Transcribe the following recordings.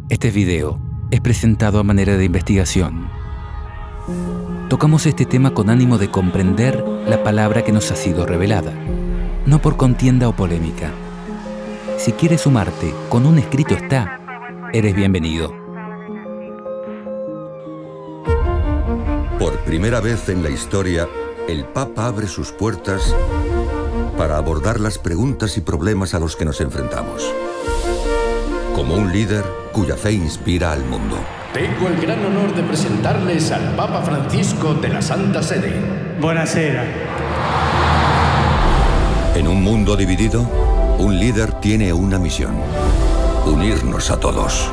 Este video es presentado a manera de investigación. Tocamos este tema con ánimo de comprender la palabra que nos ha sido revelada, no por contienda o polémica. Si quieres sumarte con un escrito está, eres bienvenido. Por primera vez en la historia, el Papa abre sus puertas para abordar las preguntas y problemas a los que nos enfrentamos. Como un líder cuya fe inspira al mundo. Tengo el gran honor de presentarles al Papa Francisco de la Santa Sede. Buonasera. En un mundo dividido, un líder tiene una misión: unirnos a todos.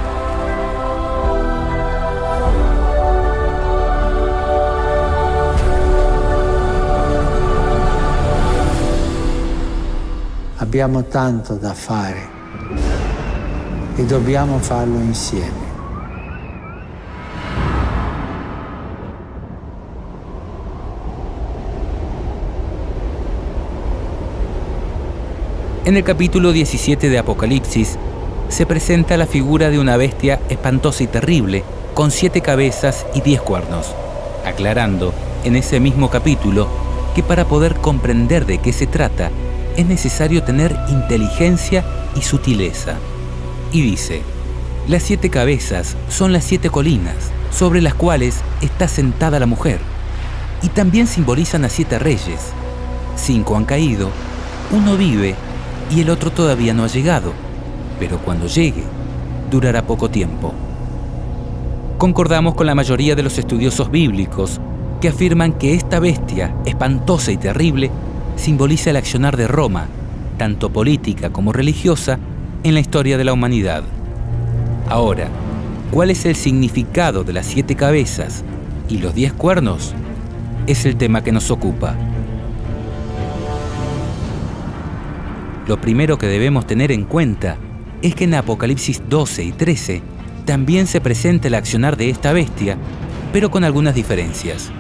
Abbiamo tanto da fare e dobbiamo farlo insieme. En el capítulo 17 de Apocalipsis se presenta la figura de una bestia espantosa y terrible, con 7 cabezas y 10 cuernos, aclarando en ese mismo capítulo que para poder comprender de qué se trata es necesario tener inteligencia y sutileza. Y dice: las 7 cabezas son las 7 colinas sobre las cuales está sentada la mujer, y también simbolizan a 7 reyes. 5 han caído, 1 vive y el otro todavía no ha llegado, pero cuando llegue, durará poco tiempo. Concordamos con la mayoría de los estudiosos bíblicos que afirman que esta bestia espantosa y terrible simboliza el accionar de Roma, tanto política como religiosa, en la historia de la humanidad. Ahora, ¿cuál es el significado de las 7 cabezas y los 10 cuernos? Es el tema que nos ocupa. Lo primero que debemos tener en cuenta es que en Apocalipsis 12 y 13 también se presenta el accionar de esta bestia, pero con algunas diferencias.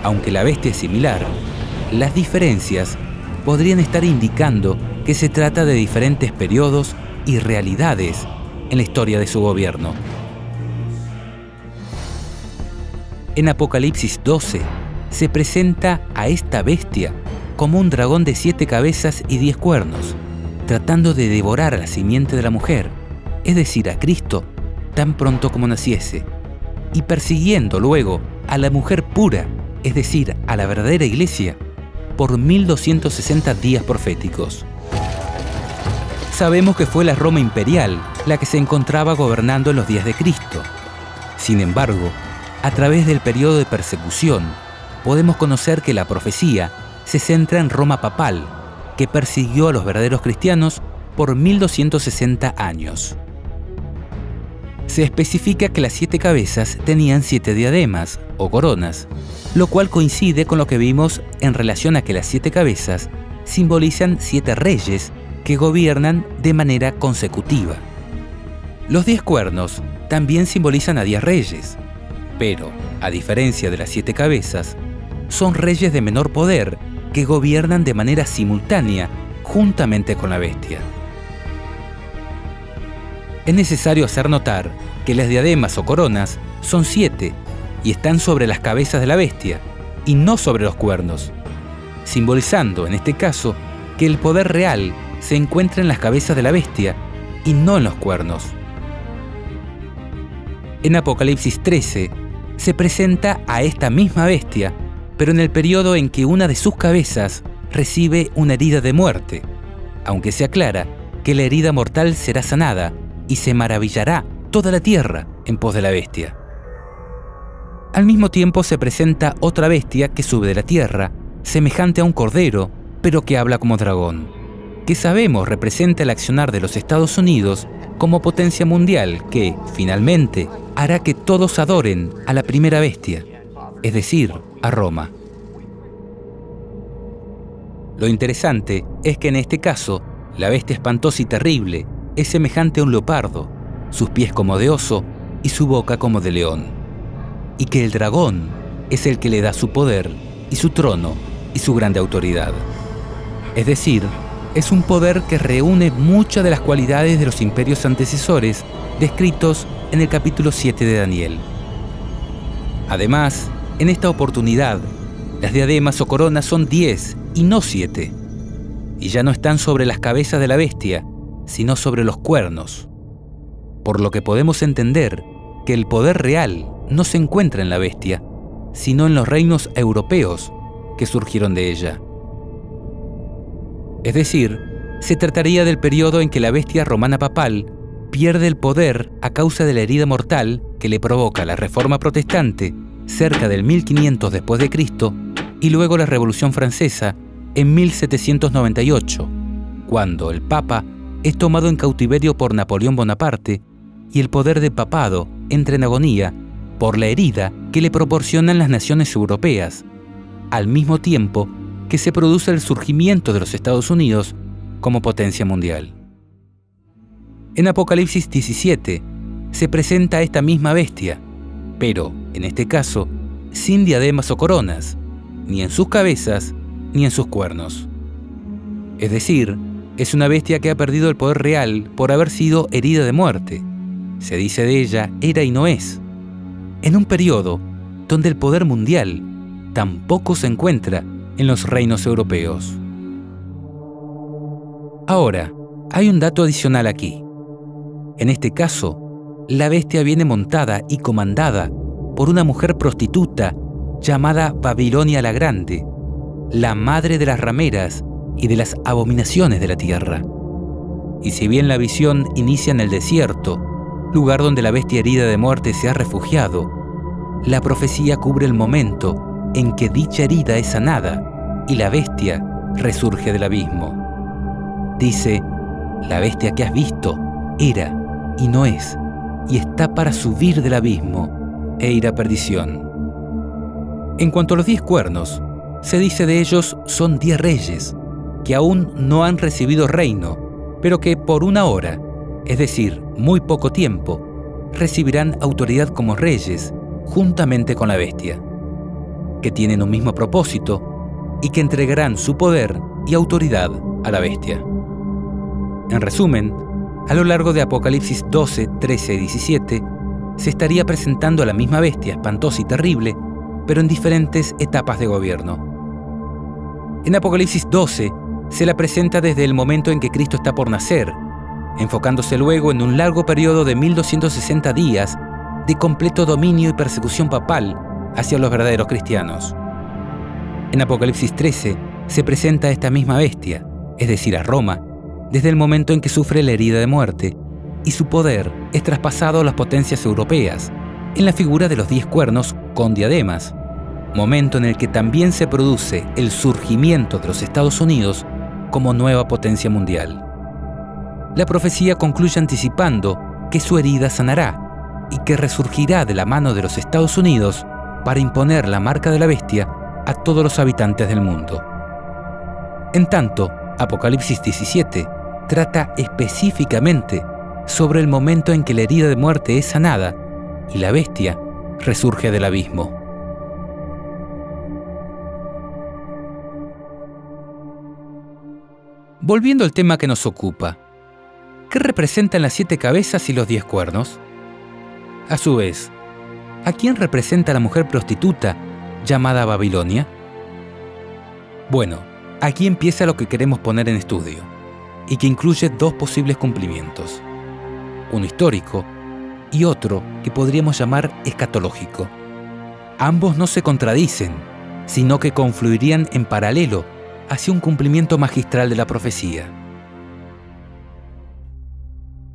Aunque la bestia es similar, las diferencias podrían estar indicando que se trata de diferentes periodos y realidades en la historia de su gobierno. En Apocalipsis 12 se presenta a esta bestia como un dragón de 7 cabezas y 10 cuernos, tratando de devorar a la simiente de la mujer, es decir, a Cristo, tan pronto como naciese, y persiguiendo luego a la mujer pura, es decir, a la verdadera iglesia, por 1260 días proféticos. Sabemos que fue la Roma imperial la que se encontraba gobernando en los días de Cristo. Sin embargo, a través del periodo de persecución, podemos conocer que la profecía se centra en Roma papal, que persiguió a los verdaderos cristianos por 1260 años. Se especifica que las 7 cabezas tenían 7 diademas o coronas, lo cual coincide con lo que vimos en relación a que las 7 cabezas simbolizan 7 reyes que gobiernan de manera consecutiva. Los 10 cuernos también simbolizan a 10 reyes, pero, a diferencia de las 7 cabezas, son reyes de menor poder que gobiernan de manera simultánea juntamente con la bestia. Es necesario hacer notar que las diademas o coronas son 7 y están sobre las cabezas de la bestia y no sobre los cuernos, simbolizando en este caso que el poder real se encuentra en las cabezas de la bestia y no en los cuernos. En Apocalipsis 13 se presenta a esta misma bestia, pero en el periodo en que una de sus cabezas recibe una herida de muerte, aunque se aclara que la herida mortal será sanada y se maravillará toda la tierra en pos de la bestia. Al mismo tiempo se presenta otra bestia que sube de la tierra, semejante a un cordero, pero que habla como dragón, que sabemos representa el accionar de los Estados Unidos como potencia mundial que, finalmente, hará que todos adoren a la primera bestia, es decir, a Roma. Lo interesante es que en este caso, la bestia espantosa y terrible es semejante a un leopardo, sus pies como de oso y su boca como de león, y que el dragón es el que le da su poder y su trono y su grande autoridad. Es decir, es un poder que reúne muchas de las cualidades de los imperios antecesores descritos en el capítulo 7 de Daniel. Además, en esta oportunidad, las diademas o coronas son 10 y no 7, y ya no están sobre las cabezas de la bestia, sino sobre los cuernos, por lo que podemos entender que el poder real no se encuentra en la bestia, sino en los reinos europeos que surgieron de ella. Es decir, se trataría del periodo en que la bestia romana papal pierde el poder a causa de la herida mortal que le provoca la Reforma Protestante cerca del 1500 después de Cristo y luego la Revolución Francesa en 1798, cuando el Papa es tomado en cautiverio por Napoleón Bonaparte y el poder de papado entra en agonía por la herida que le proporcionan las naciones europeas, al mismo tiempo que se produce el surgimiento de los Estados Unidos como potencia mundial. En Apocalipsis 17 se presenta esta misma bestia, pero, en este caso, sin diademas o coronas, ni en sus cabezas ni en sus cuernos. Es decir, es una bestia que ha perdido el poder real por haber sido herida de muerte. Se dice de ella, era y no es. En un periodo donde el poder mundial tampoco se encuentra en los reinos europeos. Ahora, hay un dato adicional aquí. En este caso, la bestia viene montada y comandada por una mujer prostituta llamada Babilonia la Grande, la madre de las rameras y de las abominaciones de la tierra. Y si bien la visión inicia en el desierto, lugar donde la bestia herida de muerte se ha refugiado, la profecía cubre el momento en que dicha herida es sanada y la bestia resurge del abismo. Dice, la bestia que has visto era y no es, y está para subir del abismo e ir a perdición. En cuanto a los 10 cuernos, se dice de ellos son 10 reyes, que aún no han recibido reino, pero que por una hora, es decir, muy poco tiempo, recibirán autoridad como reyes, juntamente con la bestia, que tienen un mismo propósito y que entregarán su poder y autoridad a la bestia. En resumen, a lo largo de Apocalipsis 12, 13 y 17, se estaría presentando a la misma bestia espantosa y terrible, pero en diferentes etapas de gobierno. En Apocalipsis 12, se la presenta desde el momento en que Cristo está por nacer, enfocándose luego en un largo periodo de 1260 días de completo dominio y persecución papal hacia los verdaderos cristianos. En Apocalipsis 13 se presenta a esta misma bestia, es decir, a Roma, desde el momento en que sufre la herida de muerte, y su poder es traspasado a las potencias europeas, en la figura de los 10 cuernos con diademas, momento en el que también se produce el surgimiento de los Estados Unidos como nueva potencia mundial. La profecía concluye anticipando que su herida sanará y que resurgirá de la mano de los Estados Unidos para imponer la marca de la bestia a todos los habitantes del mundo. En tanto, Apocalipsis 17 trata específicamente sobre el momento en que la herida de muerte es sanada y la bestia resurge del abismo. Volviendo al tema que nos ocupa, ¿qué representan las 7 cabezas y los 10 cuernos? A su vez, ¿a quién representa la mujer prostituta llamada Babilonia? Bueno, aquí empieza lo que queremos poner en estudio, y que incluye 2 posibles cumplimientos, uno histórico y otro que podríamos llamar escatológico. Ambos no se contradicen, sino que confluirían en paralelo hacia un cumplimiento magistral de la profecía.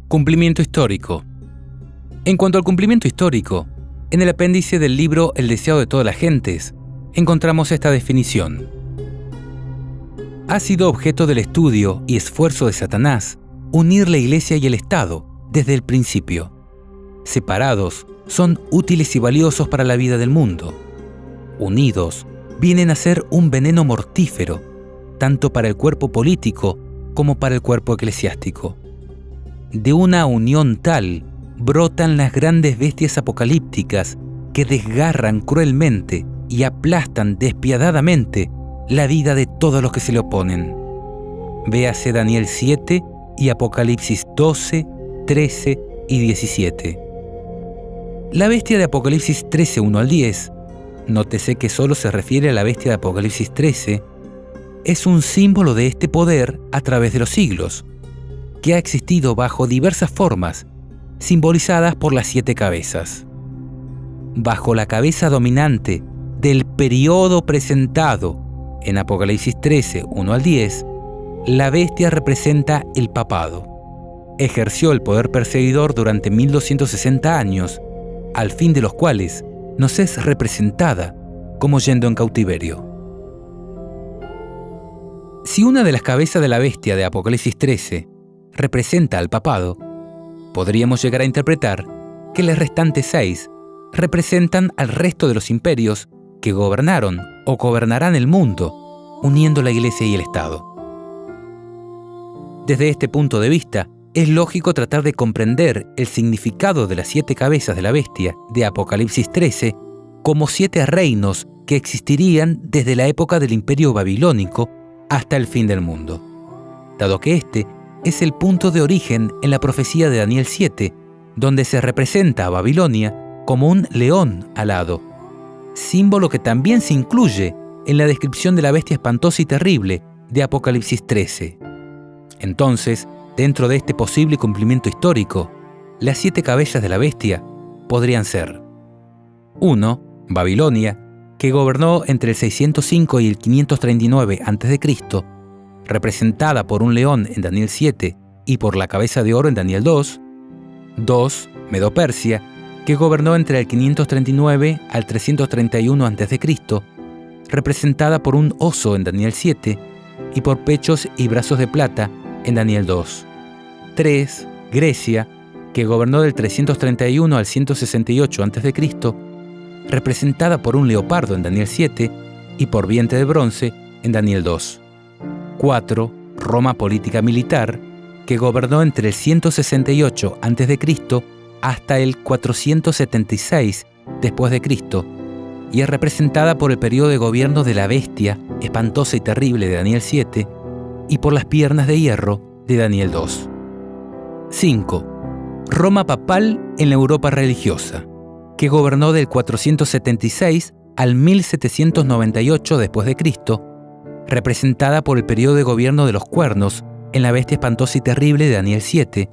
Cumplimiento histórico. En cuanto al cumplimiento histórico, en el apéndice del libro El deseado de todas las gentes, encontramos esta definición. Ha sido objeto del estudio y esfuerzo de Satanás unir la Iglesia y el Estado desde el principio. Separados, son útiles y valiosos para la vida del mundo. Unidos, vienen a ser un veneno mortífero, tanto para el cuerpo político como para el cuerpo eclesiástico. De una unión tal, brotan las grandes bestias apocalípticas que desgarran cruelmente y aplastan despiadadamente la vida de todos los que se le oponen. Véase Daniel 7 y Apocalipsis 12, 13 y 17. La bestia de Apocalipsis 13, 1 al 10, nótese que solo se refiere a la bestia de Apocalipsis 13, es un símbolo de este poder a través de los siglos, que ha existido bajo diversas formas, simbolizadas por las 7 cabezas. Bajo la cabeza dominante del periodo presentado en Apocalipsis 13, 1 al 10, la bestia representa el papado. Ejerció el poder perseguidor durante 1260 años, al fin de los cuales nos es representada como yendo en cautiverio. Si una de las cabezas de la bestia de Apocalipsis 13 representa al papado, podríamos llegar a interpretar que las restantes 6 representan al resto de los imperios que gobernaron o gobernarán el mundo, uniendo la Iglesia y el Estado. Desde este punto de vista, es lógico tratar de comprender el significado de las 7 cabezas de la bestia de Apocalipsis 13 como 7 reinos que existirían desde la época del Imperio Babilónico hasta el fin del mundo, dado que este es el punto de origen en la profecía de Daniel 7, donde se representa a Babilonia como un león alado, símbolo que también se incluye en la descripción de la bestia espantosa y terrible de Apocalipsis 13. Entonces, dentro de este posible cumplimiento histórico, las 7 cabezas de la bestia podrían ser: 1. Babilonia, que gobernó entre el 605 y el 539 a.C., representada por un león en Daniel 7 y por la cabeza de oro en Daniel 2. 2. Medo-Persia, que gobernó entre el 539 al 331 a.C., representada por un oso en Daniel 7 y por pechos y brazos de plata en Daniel 2. 3. Grecia, que gobernó del 331 al 168 a.C., representada por un leopardo en Daniel 7 y por vientre de bronce en Daniel 2. 4. Roma política militar, que gobernó entre el 168 a.C. hasta el 476 después de Cristo, y es representada por el periodo de gobierno de la bestia espantosa y terrible de Daniel 7 y por las piernas de hierro de Daniel 2. 5. Roma papal en la Europa religiosa, que gobernó del 476 al 1798 después de Cristo, representada por el periodo de gobierno de los cuernos en la bestia espantosa y terrible de Daniel 7,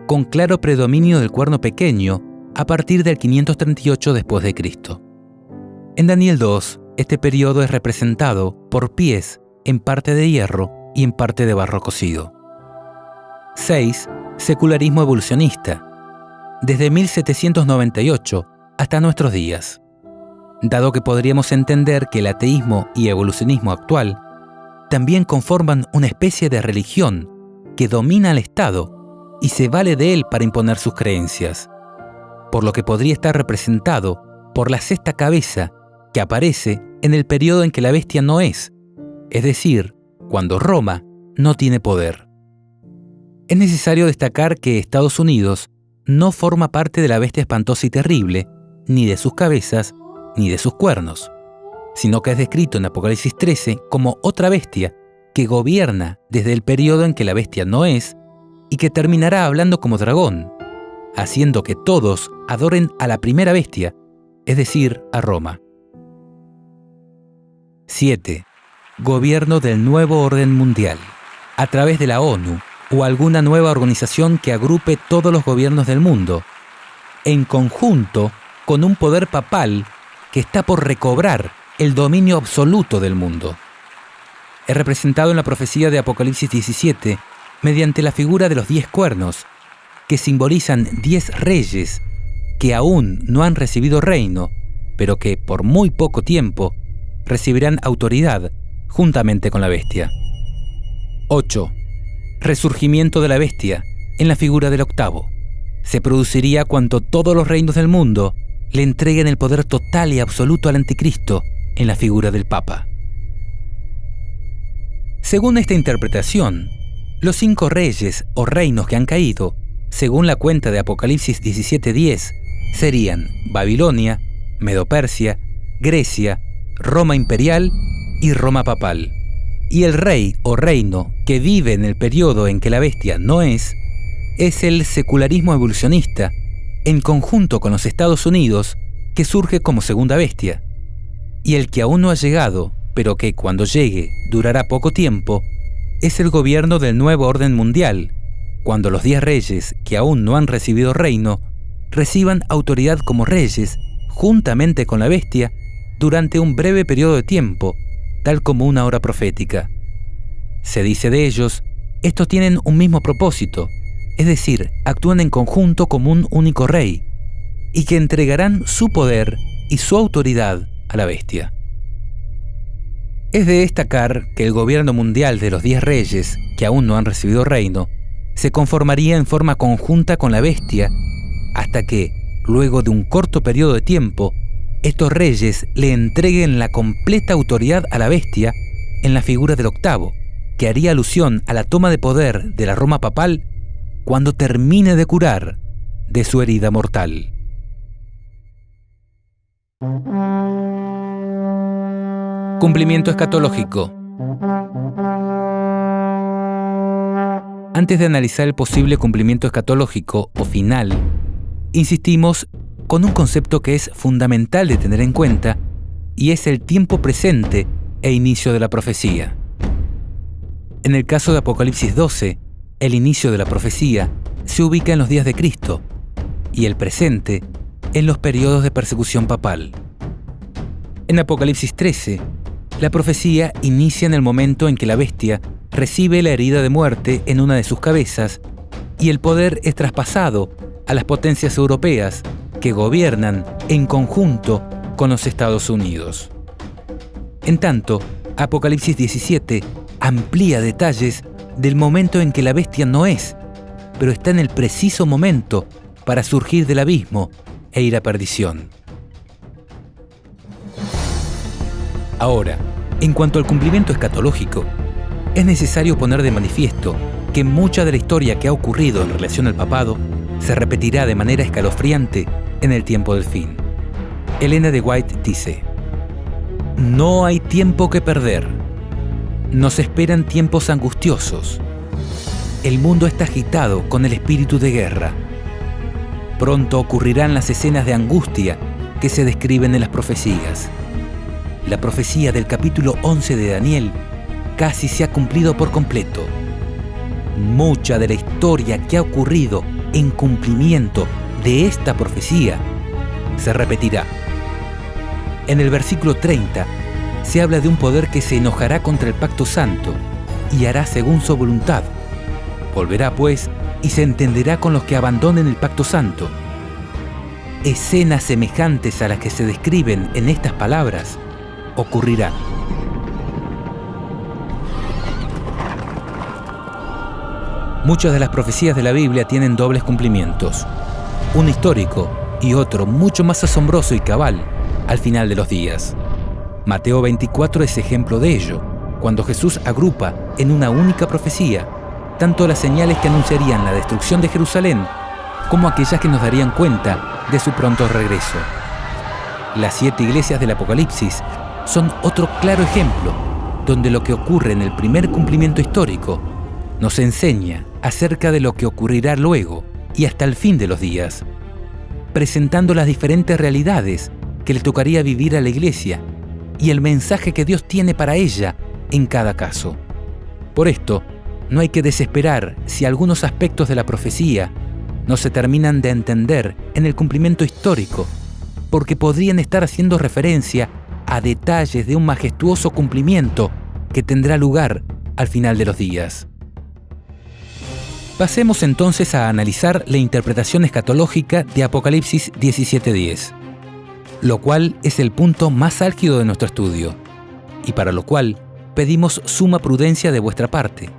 con claro predominio del cuerno pequeño a partir del 538 después de Cristo. En Daniel 2, este periodo es representado por pies en parte de hierro y en parte de barro cocido. 6. Secularismo evolucionista, desde 1798 hasta nuestros días. Dado que podríamos entender que el ateísmo y evolucionismo actual también conforman una especie de religión que domina al Estado y se vale de él para imponer sus creencias, por lo que podría estar representado por la 6ª cabeza que aparece en el periodo en que la bestia no es decir, cuando Roma no tiene poder. Es necesario destacar que Estados Unidos no forma parte de la bestia espantosa y terrible, ni de sus cabezas, ni de sus cuernos, sino que es descrito en Apocalipsis 13 como otra bestia que gobierna desde el periodo en que la bestia no es y que terminará hablando como dragón, haciendo que todos adoren a la primera bestia, es decir, a Roma. 7. Gobierno del nuevo orden mundial, a través de la ONU o alguna nueva organización que agrupe todos los gobiernos del mundo, en conjunto con un poder papal que está por recobrar el dominio absoluto del mundo. Es representado en la profecía de Apocalipsis 17 mediante la figura de los 10 cuernos, que simbolizan 10 reyes que aún no han recibido reino, pero que por muy poco tiempo recibirán autoridad juntamente con la bestia. 8. Resurgimiento de la bestia en la figura del 8º. Se produciría cuando todos los reinos del mundo le entreguen el poder total y absoluto al anticristo en la figura del Papa. Según esta interpretación, los 5 reyes o reinos que han caído, según la cuenta de Apocalipsis 17:10, serían Babilonia, Medo-Persia, Grecia, Roma imperial y Roma papal. Y el rey o reino que vive en el periodo en que la bestia no es el secularismo evolucionista, en conjunto con los Estados Unidos, que surge como segunda bestia. Y el que aún no ha llegado, pero que cuando llegue durará poco tiempo, es el gobierno del nuevo orden mundial, cuando los 10 reyes que aún no han recibido reino reciban autoridad como reyes, juntamente con la bestia, durante un breve periodo de tiempo, tal como una hora profética. Se dice de ellos, estos tienen un mismo propósito, es decir, actúan en conjunto como un único rey, y que entregarán su poder y su autoridad a la bestia. Es de destacar que el gobierno mundial de los 10 reyes, que aún no han recibido reino, se conformaría en forma conjunta con la bestia, hasta que, luego de un corto periodo de tiempo, estos reyes le entreguen la completa autoridad a la bestia en la figura del octavo, que haría alusión a la toma de poder de la Roma papal cuando termine de curar de su herida mortal. Cumplimiento escatológico. Antes de analizar el posible cumplimiento escatológico o final, insistimos con un concepto que es fundamental de tener en cuenta, y es el tiempo presente e inicio de la profecía. En el caso de Apocalipsis 12, el inicio de la profecía se ubica en los días de Cristo y el presente en los periodos de persecución papal. En Apocalipsis 13, la profecía inicia en el momento en que la bestia recibe la herida de muerte en una de sus cabezas y el poder es traspasado a las potencias europeas que gobiernan en conjunto con los Estados Unidos. En tanto, Apocalipsis 17 amplía detalles del momento en que la bestia no es, pero está en el preciso momento para surgir del abismo e ir a perdición. Ahora, en cuanto al cumplimiento escatológico, es necesario poner de manifiesto que mucha de la historia que ha ocurrido en relación al papado se repetirá de manera escalofriante en el tiempo del fin. Elena de White dice: no hay tiempo que perder. Nos esperan tiempos angustiosos. El mundo está agitado con el espíritu de guerra. Pronto ocurrirán las escenas de angustia que se describen en las profecías. La profecía del capítulo 11 de Daniel casi se ha cumplido por completo. Mucha de la historia que ha ocurrido en cumplimiento de esta profecía se repetirá. En el versículo 30 se habla de un poder que se enojará contra el pacto santo y hará según su voluntad. Volverá, pues, y se entenderá con los que abandonen el pacto santo. Escenas semejantes a las que se describen en estas palabras ocurrirán. Muchas de las profecías de la Biblia tienen dobles cumplimientos, uno histórico y otro mucho más asombroso y cabal al final de los días. Mateo 24 es ejemplo de ello, cuando Jesús agrupa en una única profecía tanto las señales que anunciarían la destrucción de Jerusalén como aquellas que nos darían cuenta de su pronto regreso. Las 7 iglesias del Apocalipsis son otro claro ejemplo, donde lo que ocurre en el primer cumplimiento histórico nos enseña acerca de lo que ocurrirá luego y hasta el fin de los días, presentando las diferentes realidades que le tocaría vivir a la iglesia y el mensaje que Dios tiene para ella en cada caso. Por esto, no hay que desesperar si algunos aspectos de la profecía no se terminan de entender en el cumplimiento histórico, porque podrían estar haciendo referencia a detalles de un majestuoso cumplimiento que tendrá lugar al final de los días. Pasemos entonces a analizar la interpretación escatológica de Apocalipsis 17:10, lo cual es el punto más álgido de nuestro estudio, y para lo cual pedimos suma prudencia de vuestra parte.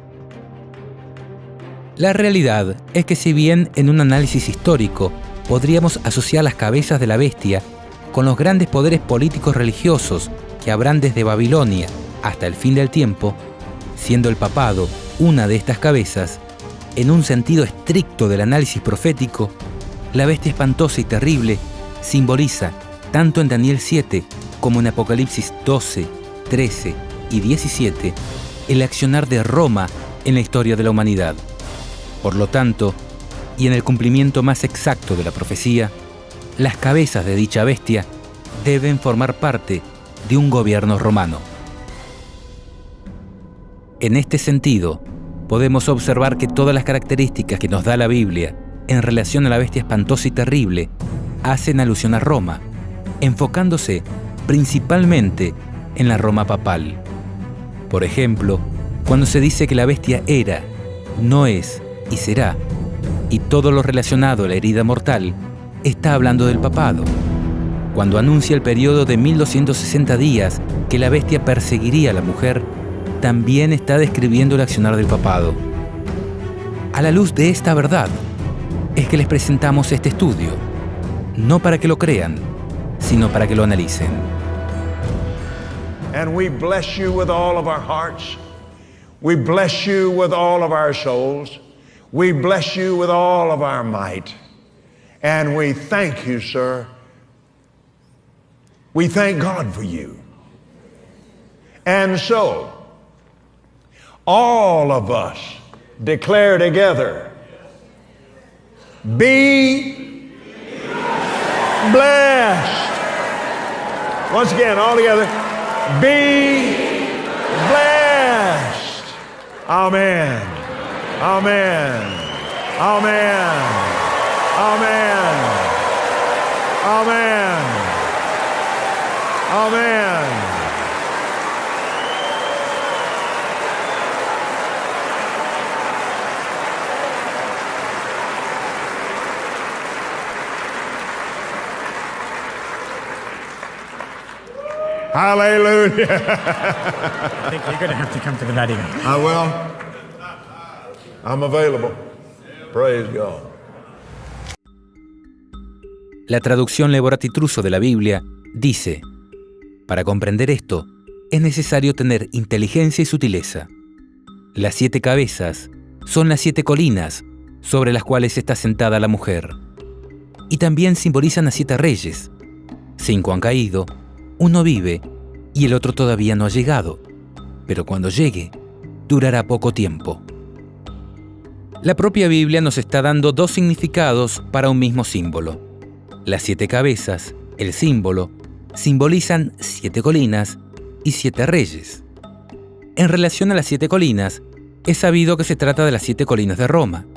La realidad es que si bien en un análisis histórico podríamos asociar las cabezas de la bestia con los grandes poderes políticos religiosos que habrán desde Babilonia hasta el fin del tiempo, siendo el papado una de estas cabezas, en un sentido estricto del análisis profético, la bestia espantosa y terrible simboliza, tanto en Daniel 7 como en Apocalipsis 12, 13 y 17, el accionar de Roma en la historia de la humanidad. Por lo tanto, y en el cumplimiento más exacto de la profecía, las cabezas de dicha bestia deben formar parte de un gobierno romano. En este sentido, podemos observar que todas las características que nos da la Biblia en relación a la bestia espantosa y terrible hacen alusión a Roma, enfocándose principalmente en la Roma papal. Por ejemplo, cuando se dice que la bestia era, no es y será, y todo lo relacionado a la herida mortal, está hablando del papado. Cuando anuncia el periodo de 1260 días que la bestia perseguiría a la mujer, también está describiendo el accionar del papado. A la luz de esta verdad, es que les presentamos este estudio, no para que lo crean, sino para que lo analicen. And we bless you with all of our hearts. We bless you with all of our souls. We bless you with all of our might. And we thank you, sir. We thank God for you. And so, all of us declare together, be blessed. Once again, all together, be blessed. Amen. Amen. Amen. Amen. Amen. Amen. Hallelujah. I think you're going to have to come to the Vatican. I will. I'm available. Praise God. La traducción Leborati Truso de la Biblia dice: para comprender esto, es necesario tener inteligencia y sutileza. Las 7 cabezas son las 7 colinas sobre las cuales está sentada la mujer. Y también simbolizan a 7 reyes. 5 han caído, 1 vive y el otro todavía no ha llegado, pero cuando llegue, durará poco tiempo. La propia Biblia nos está dando 2 significados para un mismo símbolo. Las 7 cabezas, el símbolo, simbolizan 7 colinas y 7 reyes. En relación a las 7 colinas, es sabido que se trata de las 7 colinas de Roma.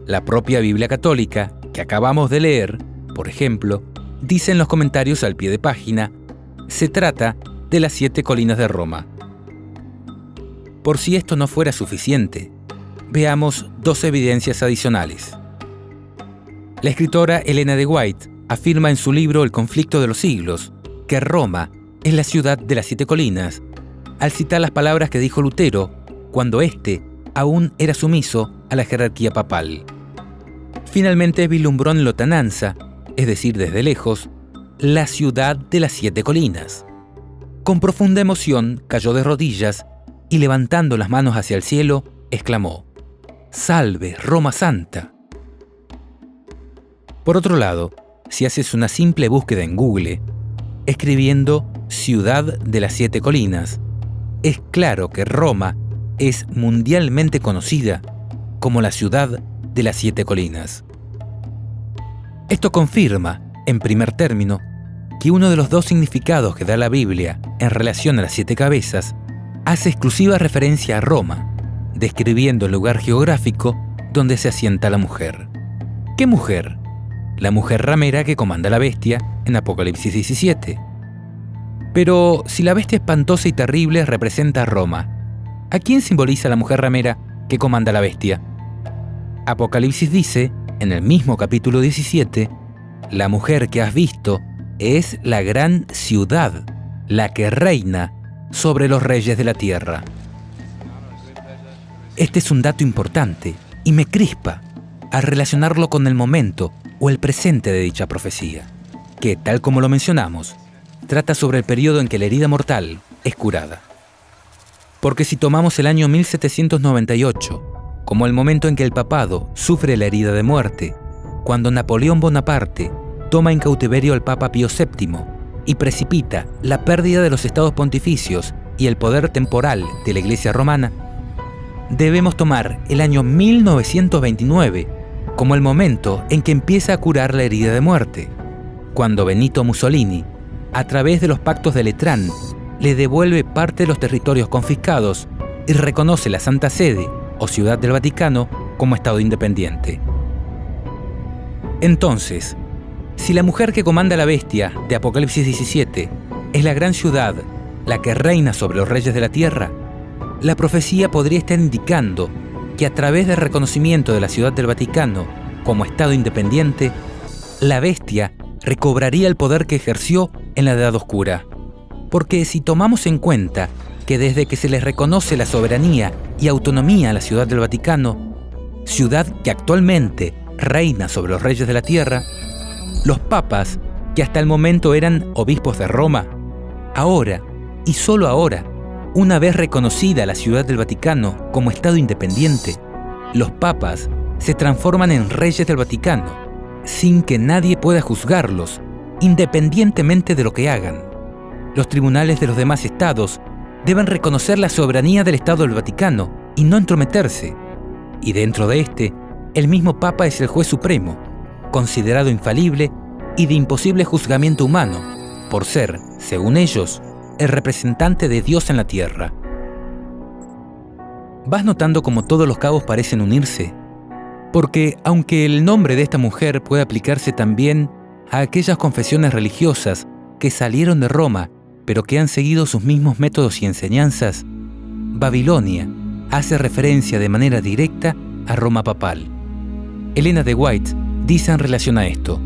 La propia Biblia católica, que acabamos de leer, por ejemplo, dice en los comentarios al pie de página, se trata de las 7 colinas de Roma. Por si esto no fuera suficiente, veamos 2 evidencias adicionales. La escritora Elena de White afirma en su libro El conflicto de los siglos que Roma es la ciudad de las 7 colinas, al citar las palabras que dijo Lutero cuando éste aún era sumiso a la jerarquía papal. Finalmente vislumbró en lontananza, es decir, desde lejos, la ciudad de las 7 colinas. Con profunda emoción cayó de rodillas y levantando las manos hacia el cielo, exclamó: ¡Salve, Roma Santa! Por otro lado, si haces una simple búsqueda en Google, escribiendo Ciudad de las 7 colinas, es claro que Roma es mundialmente conocida como la ciudad de las 7 colinas. Esto confirma, en primer término, que uno de los 2 significados que da la Biblia en relación a las 7 cabezas hace exclusiva referencia a Roma, describiendo el lugar geográfico donde se asienta la mujer. ¿Qué mujer? La mujer ramera que comanda la bestia en Apocalipsis 17. Pero si la bestia espantosa y terrible representa a Roma, ¿a quién simboliza la mujer ramera que comanda la bestia? Apocalipsis dice, en el mismo capítulo 17, la mujer que has visto es la gran ciudad, la que reina sobre los reyes de la tierra. Este es un dato importante y me crispa al relacionarlo con el momento o el presente de dicha profecía, que, tal como lo mencionamos, trata sobre el periodo en que la herida mortal es curada. Porque si tomamos el año 1798 como el momento en que el papado sufre la herida de muerte, cuando Napoleón Bonaparte toma en cautiverio al Papa Pío VII y precipita la pérdida de los estados pontificios y el poder temporal de la Iglesia romana, debemos tomar el año 1929 como el momento en que empieza a curar la herida de muerte, cuando Benito Mussolini, a través de los pactos de Letrán, le devuelve parte de los territorios confiscados y reconoce la Santa Sede o Ciudad del Vaticano como Estado independiente. Entonces, si la mujer que comanda la bestia de Apocalipsis 17 es la gran ciudad, la que reina sobre los reyes de la tierra, la profecía podría estar indicando que a través del reconocimiento de la Ciudad del Vaticano como Estado independiente, la bestia recobraría el poder que ejerció en la Edad Oscura. Porque si tomamos en cuenta que desde que se les reconoce la soberanía y autonomía a la Ciudad del Vaticano, ciudad que actualmente reina sobre los reyes de la tierra, los papas, que hasta el momento eran obispos de Roma, ahora, y solo ahora, una vez reconocida la Ciudad del Vaticano como Estado independiente, los papas se transforman en reyes del Vaticano, sin que nadie pueda juzgarlos, independientemente de lo que hagan. Los tribunales de los demás estados deben reconocer la soberanía del Estado del Vaticano y no entrometerse. Y dentro de este, el mismo Papa es el juez supremo, considerado infalible y de imposible juzgamiento humano, por ser, según ellos, el representante de Dios en la tierra. ¿Vas notando cómo todos los cabos parecen unirse? Porque, aunque el nombre de esta mujer puede aplicarse también a aquellas confesiones religiosas que salieron de Roma, pero que han seguido sus mismos métodos y enseñanzas, Babilonia hace referencia de manera directa a Roma papal. Elena de White dice en relación a esto: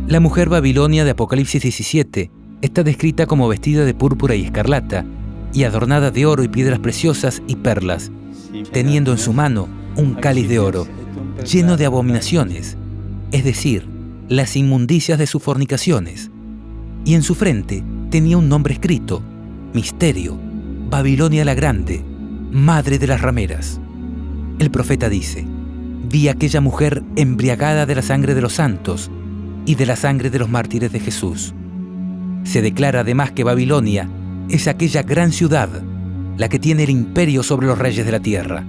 la mujer Babilonia de Apocalipsis 17 está descrita como vestida de púrpura y escarlata, y adornada de oro y piedras preciosas y perlas, teniendo en su mano un cáliz de oro, lleno de abominaciones, es decir, las inmundicias de sus fornicaciones. Y en su frente tenía un nombre escrito: Misterio, Babilonia la Grande, Madre de las Rameras. El profeta dice: vi a aquella mujer embriagada de la sangre de los santos y de la sangre de los mártires de Jesús. Se declara además que Babilonia es aquella gran ciudad, la que tiene el imperio sobre los reyes de la tierra.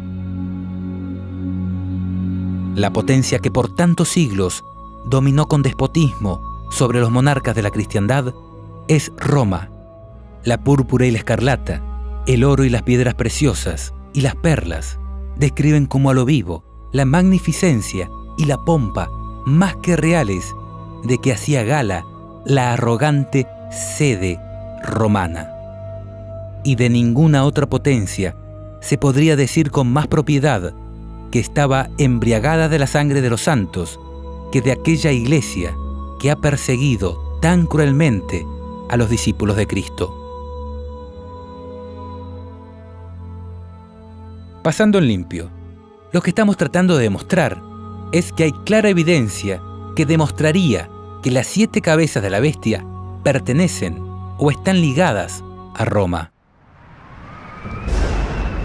La potencia que por tantos siglos dominó con despotismo sobre los monarcas de la cristiandad es Roma. La púrpura y la escarlata, el oro y las piedras preciosas y las perlas describen como a lo vivo la magnificencia y la pompa más que reales de que hacía gala la arrogante sede romana. Y de ninguna otra potencia se podría decir con más propiedad que estaba embriagada de la sangre de los santos que de aquella iglesia que ha perseguido tan cruelmente a los discípulos de Cristo. Pasando en limpio, lo que estamos tratando de demostrar es que hay clara evidencia que demostraría que las 7 cabezas de la bestia pertenecen o están ligadas a Roma.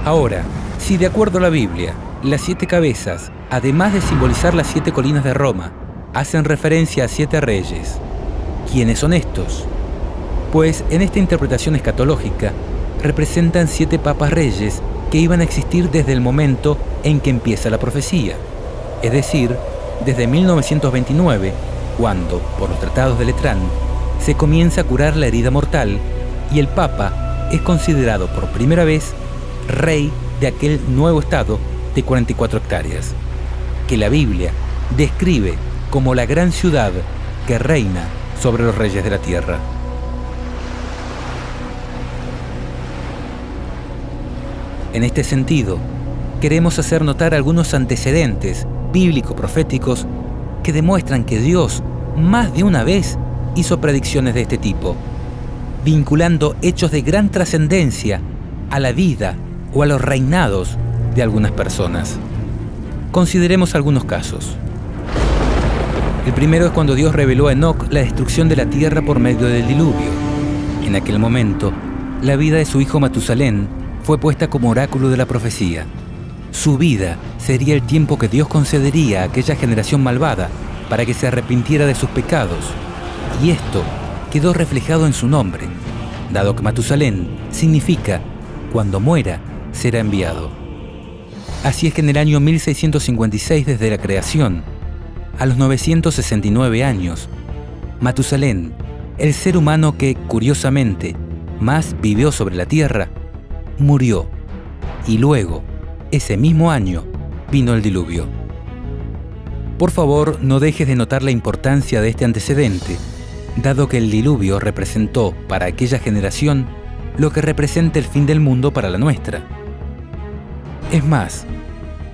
Ahora, si de acuerdo a la Biblia, las 7 cabezas, además de simbolizar las 7 colinas de Roma, hacen referencia a 7 reyes, ¿quiénes son estos? Pues en esta interpretación escatológica representan 7 papas reyes que iban a existir desde el momento en que empieza la profecía, es decir, desde 1929, cuando, por los tratados de Letrán, se comienza a curar la herida mortal y el Papa es considerado por primera vez rey de aquel nuevo estado de 44 hectáreas, que la Biblia describe como la gran ciudad que reina sobre los reyes de la tierra. En este sentido, queremos hacer notar algunos antecedentes bíblico-proféticos que demuestran que Dios más de una vez hizo predicciones de este tipo, vinculando hechos de gran trascendencia a la vida o a los reinados de algunas personas. Consideremos algunos casos. El primero es cuando Dios reveló a Enoc la destrucción de la tierra por medio del diluvio. En aquel momento, la vida de su hijo Matusalén fue puesta como oráculo de la profecía. Su vida sería el tiempo que Dios concedería a aquella generación malvada para que se arrepintiera de sus pecados, y esto quedó reflejado en su nombre, dado que Matusalén significa cuando muera será enviado. Así es que en el año 1656 desde la creación, a los 969 años, Matusalén, el ser humano que, curiosamente, más vivió sobre la tierra, murió. Y luego, ese mismo año, vino el diluvio. Por favor, no dejes de notar la importancia de este antecedente, dado que el diluvio representó para aquella generación lo que representa el fin del mundo para la nuestra. Es más,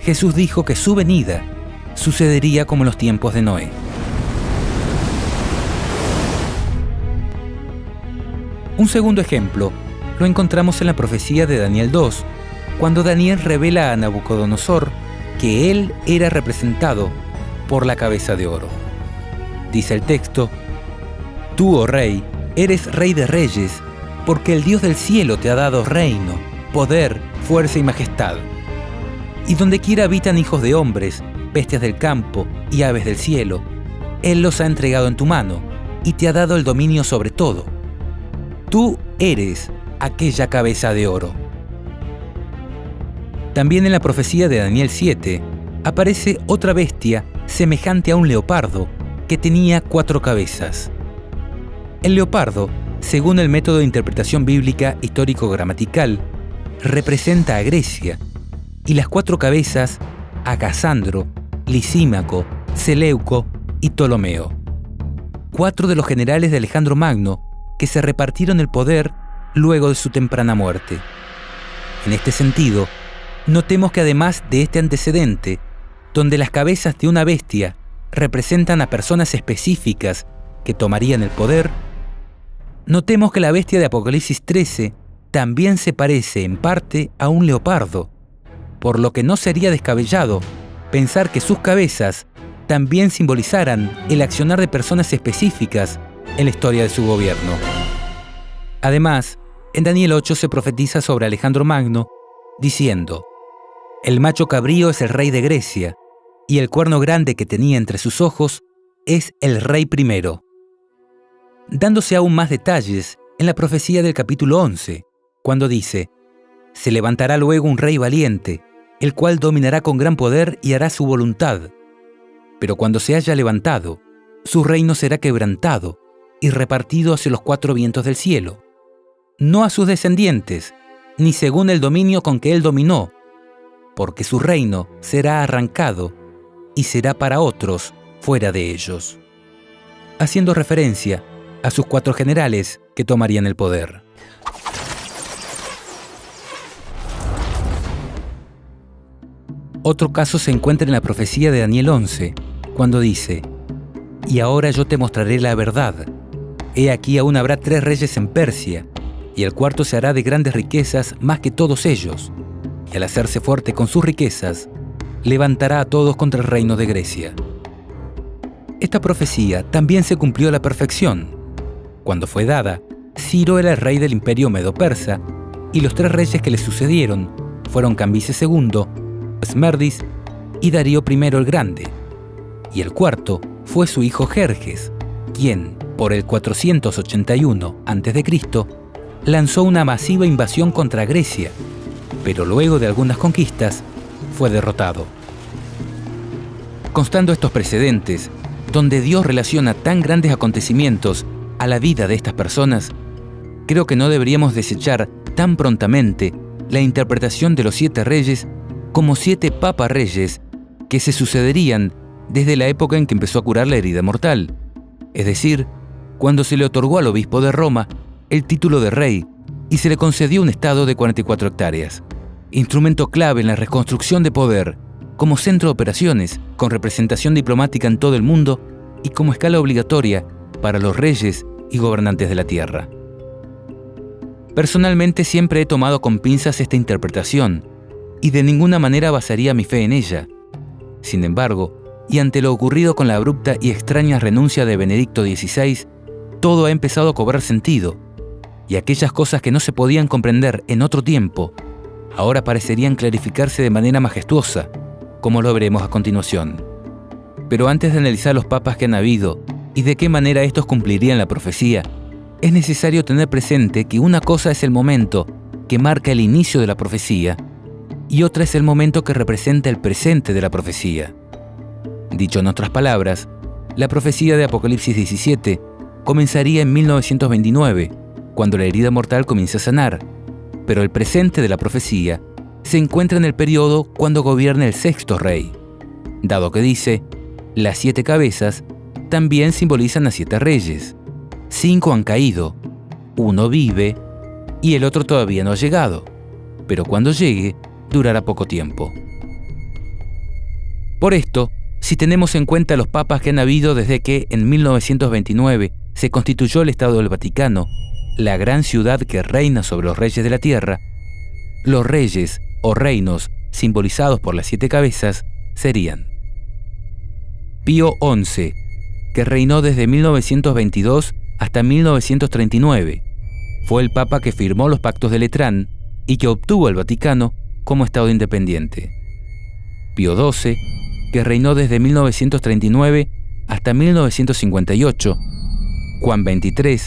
Jesús dijo que su venida sucedería como en los tiempos de Noé. Un segundo ejemplo lo encontramos en la profecía de Daniel 2, cuando Daniel revela a Nabucodonosor que él era representado por la cabeza de oro. Dice el texto: Tú, oh rey, eres rey de reyes, porque el Dios del cielo te ha dado reino, poder, fuerza y majestad. Y donde quiera habitan hijos de hombres, bestias del campo y aves del cielo, Él los ha entregado en tu mano y te ha dado el dominio sobre todo. Tú eres aquella cabeza de oro. También en la profecía de Daniel 7 aparece otra bestia semejante a un leopardo que tenía 4 cabezas. El leopardo, según el método de interpretación bíblica histórico-gramatical, representa a Grecia, y las 4 cabezas a Casandro, Lisímaco, Seleuco y Ptolomeo. 4 de los generales de Alejandro Magno que se repartieron el poder luego de su temprana muerte. En este sentido, notemos que además de este antecedente, donde las cabezas de una bestia representan a personas específicas que tomarían el poder, notemos que la bestia de Apocalipsis 13 también se parece en parte a un leopardo, por lo que no sería descabellado pensar que sus cabezas también simbolizaran el accionar de personas específicas en la historia de su gobierno. Además, en Daniel 8 se profetiza sobre Alejandro Magno, diciendo: El macho cabrío es el rey de Grecia, y el cuerno grande que tenía entre sus ojos es el rey primero. Dándose aún más detalles en la profecía del capítulo 11, cuando dice: Se levantará luego un rey valiente, el cual dominará con gran poder y hará su voluntad. Pero cuando se haya levantado, su reino será quebrantado y repartido hacia los 4 vientos del cielo, no a sus descendientes, ni según el dominio con que él dominó, porque su reino será arrancado y será para otros fuera de ellos, haciendo referencia a sus 4 generales que tomarían el poder. Otro caso se encuentra en la profecía de Daniel 11, cuando dice: Y ahora yo te mostraré la verdad. He aquí aún habrá 3 reyes en Persia, y el cuarto se hará de grandes riquezas más que todos ellos, y al hacerse fuerte con sus riquezas, levantará a todos contra el reino de Grecia. Esta profecía también se cumplió a la perfección. Cuando fue dada, Ciro era el rey del imperio medo-persa, y los 3 reyes que le sucedieron fueron Cambises II, Esmerdis y Darío I el Grande, y el cuarto fue su hijo Jerjes, quien, por el 481 a.C., lanzó una masiva invasión contra Grecia, pero luego de algunas conquistas fue derrotado. Constando estos precedentes, donde Dios relaciona tan grandes acontecimientos a la vida de estas personas, creo que no deberíamos desechar tan prontamente la interpretación de los 7 reyes como 7 papas reyes que se sucederían desde la época en que empezó a curar la herida mortal, es decir, cuando se le otorgó al obispo de Roma el título de rey y se le concedió un estado de 44 hectáreas, instrumento clave en la reconstrucción de poder, como centro de operaciones, con representación diplomática en todo el mundo y como escala obligatoria para los reyes y gobernantes de la tierra. Personalmente siempre he tomado con pinzas esta interpretación y de ninguna manera basaría mi fe en ella. Sin embargo, y ante lo ocurrido con la abrupta y extraña renuncia de Benedicto XVI, todo ha empezado a cobrar sentido, y aquellas cosas que no se podían comprender en otro tiempo, ahora parecerían clarificarse de manera majestuosa, como lo veremos a continuación. Pero antes de analizar los papas que han habido y de qué manera estos cumplirían la profecía, es necesario tener presente que una cosa es el momento que marca el inicio de la profecía y otra es el momento que representa el presente de la profecía. Dicho en otras palabras, la profecía de Apocalipsis 17 comenzaría en 1929, cuando la herida mortal comienza a sanar, pero el presente de la profecía se encuentra en el periodo cuando gobierna el sexto rey, dado que dice, las 7 cabezas también simbolizan a 7 reyes. 5 han caído, 1 vive y el otro todavía no ha llegado, pero cuando llegue, durará poco tiempo. Por esto, si tenemos en cuenta los papas que han habido desde que en 1929 se constituyó el Estado del Vaticano, la gran ciudad que reina sobre los reyes de la tierra, los reyes o reinos simbolizados por las 7 cabezas serían Pío XI, que reinó desde 1922 hasta 1939. Fue el papa que firmó los pactos de Letrán y que obtuvo el Vaticano como Estado independiente. Pío XII, que reinó desde 1939 hasta 1958. Juan XXIII,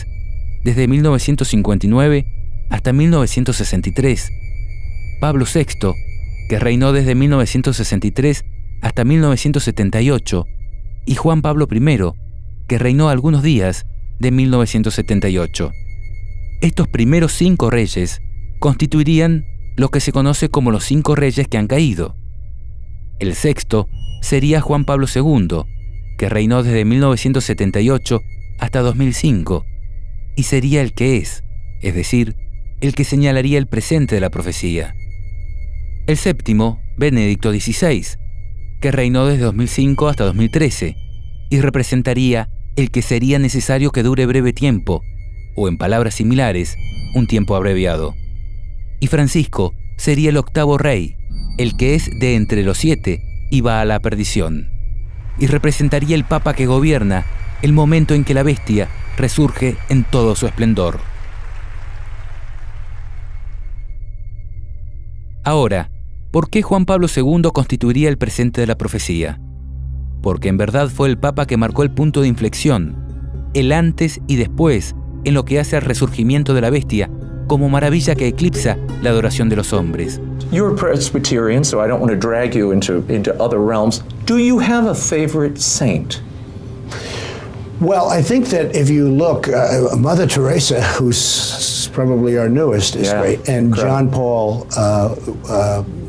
desde 1959 hasta 1963. Pablo VI, que reinó desde 1963 hasta 1978. Y Juan Pablo I, que reinó algunos días de 1978. Estos primeros 5 reyes constituirían lo que se conoce como los 5 reyes que han caído. El sexto sería Juan Pablo II, que reinó desde 1978 hasta 2005, y sería el que es decir, el que señalaría el presente de la profecía. El séptimo, Benedicto XVI, que reinó desde 2005 hasta 2013, y representaría el que sería necesario que dure breve tiempo, o en palabras similares, un tiempo abreviado. Y Francisco sería el octavo rey, el que es de entre los 7 y va a la perdición, y representaría el Papa que gobierna el momento en que la bestia resurge en todo su esplendor. Ahora, ¿por qué Juan Pablo II constituiría el presente de la profecía? Porque en verdad fue el Papa que marcó el punto de inflexión, el antes y después en lo que hace al resurgimiento de la bestia como maravilla que eclipsa la adoración de los hombres. You're a Presbyterian, so I don't want to drag you into other realms. Do you have a favorite saint? Well, I think that if you look, Mother Teresa, who's probably our newest, is great. And correct. John Paul,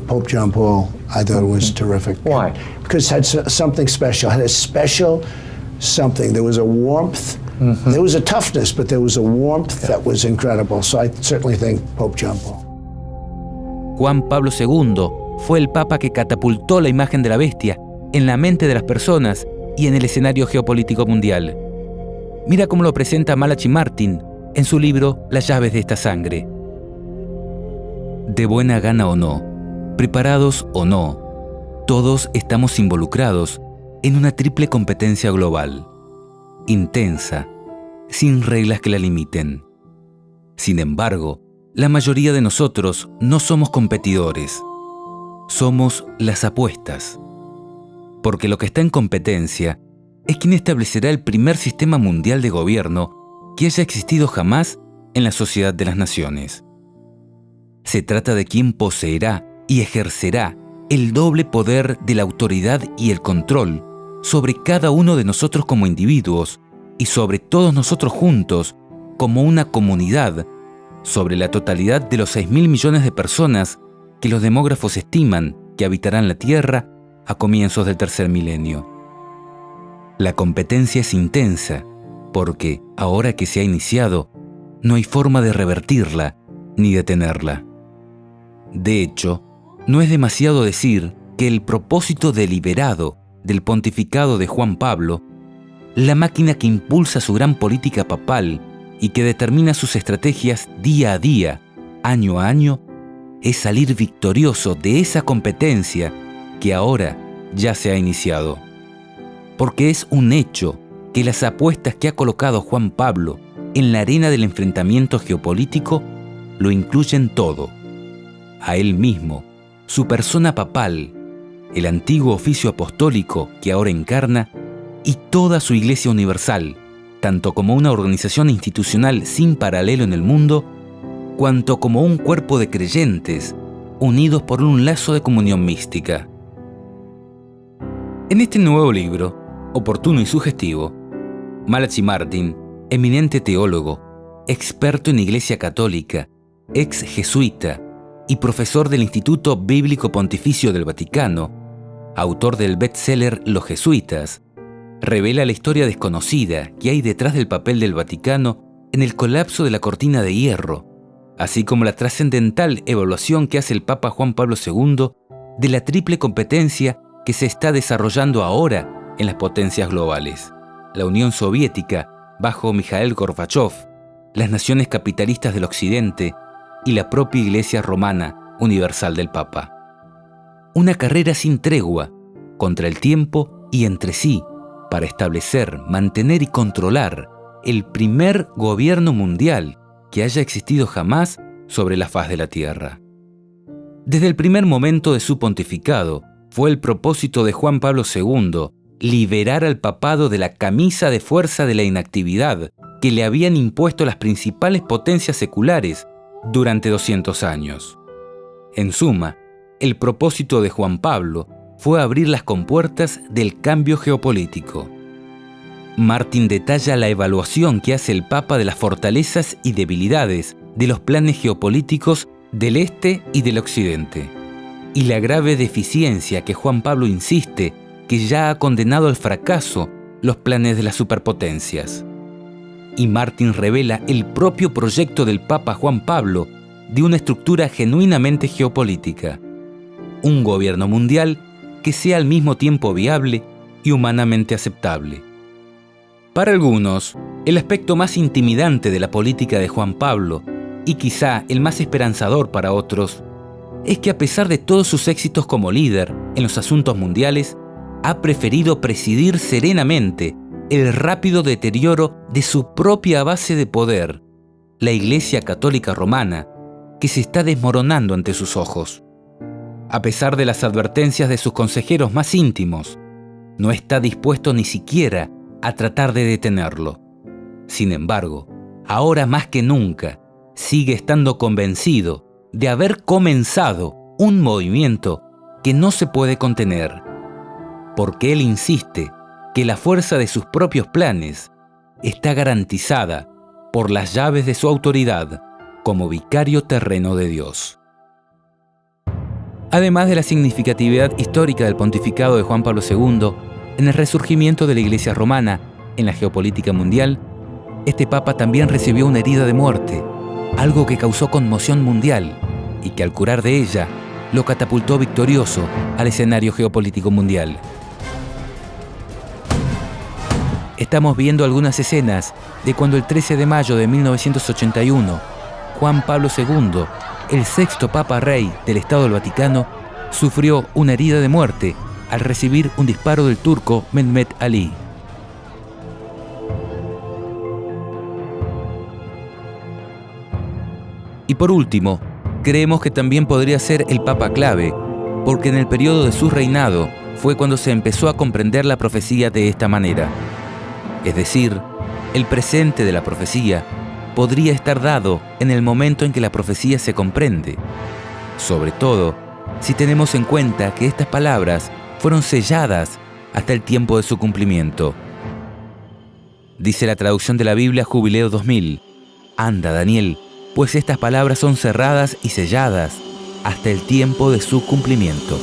Pope John Paul, I thought was terrific. Why? Because it had something special, had a special something. There was a warmth, there was a toughness, but there was a warmth that was incredible. So I certainly think Pope John Paul. Juan Pablo II fue el Papa que catapultó la imagen de la bestia en la mente de las personas y en el escenario geopolítico mundial. Mira cómo lo presenta Malachi Martin en su libro Las llaves de esta sangre. De buena gana o no, preparados o no, todos estamos involucrados en una triple competencia global, intensa, sin reglas que la limiten. Sin embargo, la mayoría de nosotros no somos competidores, somos las apuestas. Porque lo que está en competencia es quién establecerá el primer sistema mundial de gobierno que haya existido jamás en la sociedad de las naciones. Se trata de quién poseerá y ejercerá el doble poder de la autoridad y el control sobre cada uno de nosotros como individuos y sobre todos nosotros juntos como una comunidad, sobre la totalidad de los 6.000 millones de personas que los demógrafos estiman que habitarán la Tierra a comienzos del tercer milenio. La competencia es intensa porque, ahora que se ha iniciado, no hay forma de revertirla ni detenerla. De hecho, no es demasiado decir que el propósito deliberado del pontificado de Juan Pablo, la máquina que impulsa su gran política papal y que determina sus estrategias día a día, año a año, es salir victorioso de esa competencia que ahora ya se ha iniciado. Porque es un hecho que las apuestas que ha colocado Juan Pablo en la arena del enfrentamiento geopolítico lo incluyen todo. A él mismo, su persona papal, el antiguo oficio apostólico que ahora encarna y toda su Iglesia universal, tanto como una organización institucional sin paralelo en el mundo, cuanto como un cuerpo de creyentes unidos por un lazo de comunión mística. En este nuevo libro, oportuno y sugestivo, Malachi Martin, eminente teólogo, experto en Iglesia Católica, ex jesuita y profesor del Instituto Bíblico Pontificio del Vaticano, autor del bestseller Los Jesuitas, revela la historia desconocida que hay detrás del papel del Vaticano en el colapso de la cortina de hierro, así como la trascendental evaluación que hace el Papa Juan Pablo II de la triple competencia que se está desarrollando ahora en las potencias globales: la Unión Soviética, bajo Mikhail Gorbachev, las naciones capitalistas del Occidente y la propia Iglesia Romana Universal del Papa. Una carrera sin tregua, contra el tiempo y entre sí, para establecer, mantener y controlar el primer gobierno mundial que haya existido jamás sobre la faz de la Tierra. Desde el primer momento de su pontificado, fue el propósito de Juan Pablo II liberar al papado de la camisa de fuerza de la inactividad que le habían impuesto las principales potencias seculares durante 200 años. En suma, el propósito de Juan Pablo fue abrir las compuertas del cambio geopolítico. Martin detalla la evaluación que hace el Papa de las fortalezas y debilidades de los planes geopolíticos del Este y del Occidente, y la grave deficiencia que Juan Pablo insiste que ya ha condenado al fracaso los planes de las superpotencias. Y Martin revela el propio proyecto del Papa Juan Pablo de una estructura genuinamente geopolítica, un gobierno mundial que sea al mismo tiempo viable y humanamente aceptable. Para algunos, el aspecto más intimidante de la política de Juan Pablo, y quizá el más esperanzador para otros, es que a pesar de todos sus éxitos como líder en los asuntos mundiales, ha preferido presidir serenamente el rápido deterioro de su propia base de poder, la Iglesia Católica Romana, que se está desmoronando ante sus ojos. A pesar de las advertencias de sus consejeros más íntimos, no está dispuesto ni siquiera a tratar de detenerlo. Sin embargo, ahora más que nunca, sigue estando convencido de haber comenzado un movimiento que no se puede contener, porque él insiste que la fuerza de sus propios planes está garantizada por las llaves de su autoridad como vicario terreno de Dios. Además de la significatividad histórica del pontificado de Juan Pablo II en el resurgimiento de la Iglesia romana en la geopolítica mundial, este Papa también recibió una herida de muerte, algo que causó conmoción mundial y que al curar de ella lo catapultó victorioso al escenario geopolítico mundial. Estamos viendo algunas escenas de cuando el 13 de mayo de 1981, Juan Pablo II, el sexto Papa Rey del Estado del Vaticano, sufrió una herida de muerte al recibir un disparo del turco Mehmet Ali. Y por último, creemos que también podría ser el Papa clave, porque en el periodo de su reinado fue cuando se empezó a comprender la profecía de esta manera. Es decir, el presente de la profecía podría estar dado en el momento en que la profecía se comprende, sobre todo si tenemos en cuenta que estas palabras fueron selladas hasta el tiempo de su cumplimiento. Dice la traducción de la Biblia Jubileo 2000, «Anda, Daniel, pues estas palabras son cerradas y selladas hasta el tiempo de su cumplimiento».